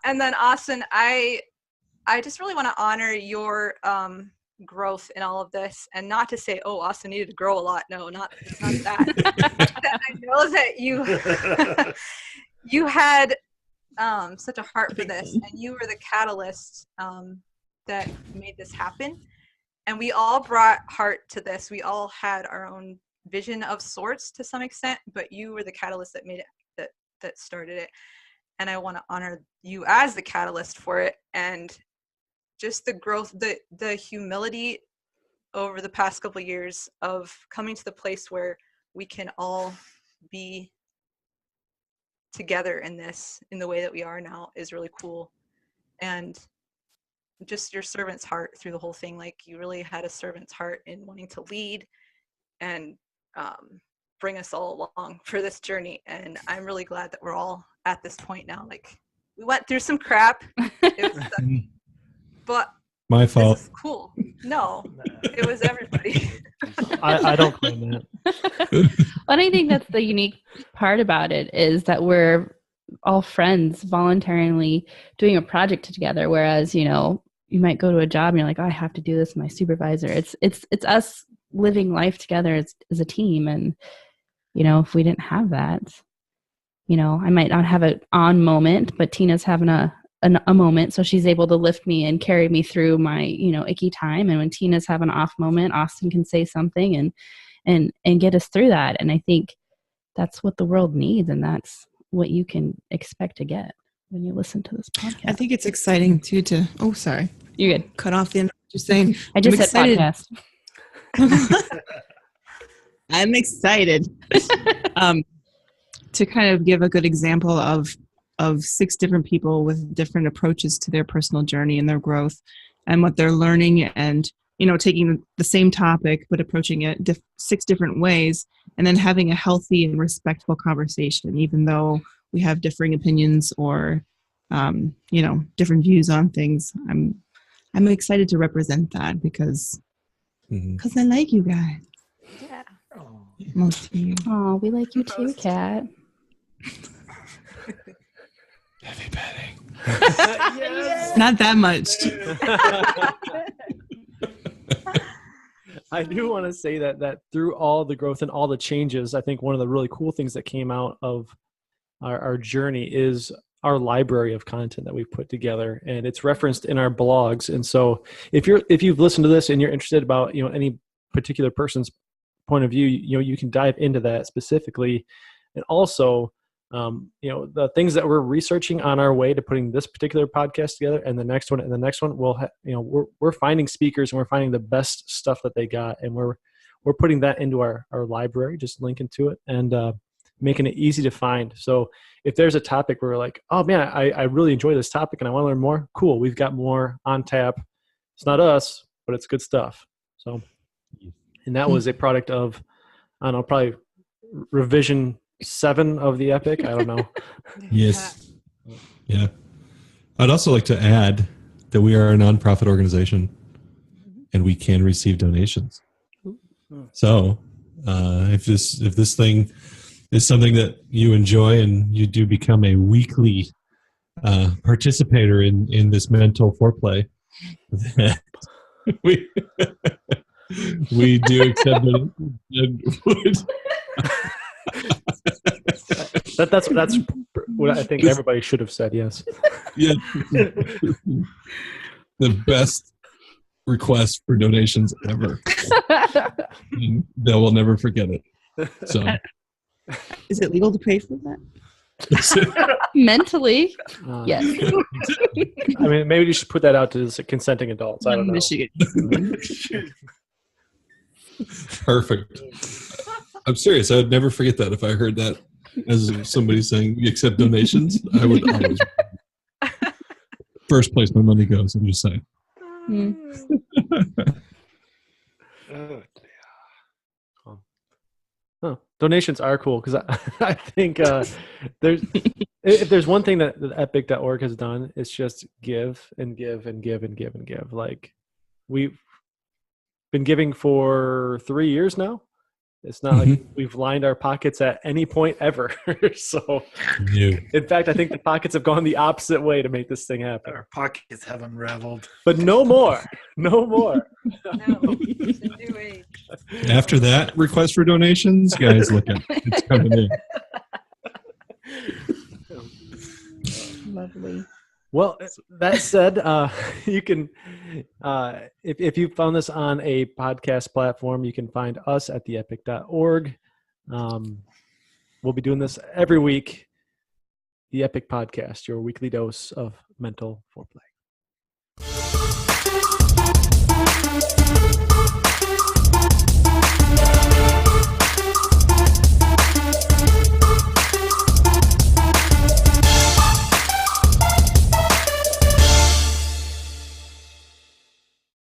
And then Austin, I just really want to honor your growth in all of this, and not to say, oh, Austin needed to grow a lot. No, it's not that. I know that you had such a heart for this, and you were the catalyst that made this happen. And we all brought heart to this. We all had our own vision of sorts to some extent, but you were the catalyst that made it, that started it. And I want to honor you as the catalyst for it, and just the growth, the humility over the past couple of years of coming to the place where we can all be together in the way that we are now is really cool. And just your servant's heart through the whole thing, like you really had a servant's heart in wanting to lead and bring us all along for this journey. And I'm really glad that we're all at this point now. Like, we went through some crap, it was sucky, but My fault. This is cool. No, it was everybody. I don't claim that. Well, I think that's the unique part about it is that we're all friends voluntarily doing a project together. Whereas, you know, you might go to a job and you're like, oh, I have to do this with my supervisor. It's us living life together as a team. And, you know, if we didn't have that, you know, I might not have an on moment, but Tina's having a moment, so she's able to lift me and carry me through my, you know, icky time. And when Tina's having an off moment, Austin can say something and get us through that. And I think that's what the world needs, and that's what you can expect to get when you listen to this podcast. I think it's exciting too to. Oh, sorry, you good? Cut off the end of what you're saying. I just said podcast. I'm excited to kind of give a good example of 6 different people with different approaches to their personal journey and their growth and what they're learning, and, you know, taking the same topic but approaching it 6 different ways, and then having a healthy and respectful conversation, even though we have differing opinions or you know, different views on things. I'm excited to represent that because I like you guys. Yeah. Most of you. Oh, we like you too, Kat. Heavy petting. Yes. Not that much. I do want to say that through all the growth and all the changes, I think one of the really cool things that came out of our journey is our library of content that we've put together, and it's referenced in our blogs. And so if you've listened to this and you're interested about, you know, any particular person's point of view, you know, you can dive into that specifically. And also, you know, the things that we're researching on our way to putting this particular podcast together and the next one and the next one, you know, we're finding speakers and we're finding the best stuff that they got, and we're putting that into our library, just linking to it and making it easy to find. So if there's a topic where we're like, oh man, I really enjoy this topic and I want to learn more, cool, we've got more on tap. It's not us, but it's good stuff. So, and that was a product of, I don't know, probably revision 7 of the Epic. I don't know. Yes. Yeah. I'd also like to add that we are a nonprofit organization and we can receive donations. So if this thing is something that you enjoy and you do become a weekly participator in this mental foreplay, that we do accept it. That's what I think everybody should have said. Yes. Yeah. The best request for donations ever. And they will never forget it. So, is it legal to pay for that? Mentally, yes. I mean, maybe you should put that out to consenting adults. I don't know. Michigan. Perfect. I'm serious. I would never forget that if I heard that as somebody saying you accept donations. I would always. First place my money goes. I'm just saying. Donations are cool because I think if there's one thing that epic.org has done, it's just give and give and give and give and give. Like, we've been giving for 3 years now. It's not like we've lined our pockets at any point ever. So, in fact, I think the pockets have gone the opposite way to make this thing happen. Our pockets have unraveled. But no more. No more. No, it's a new age. After that request for donations, guys, look at it. It's coming in. Lovely. Well, that said, you can, if you found this on a podcast platform, you can find us at theepic.org. We'll be doing this every week. The Epic Podcast, your weekly dose of mental foreplay.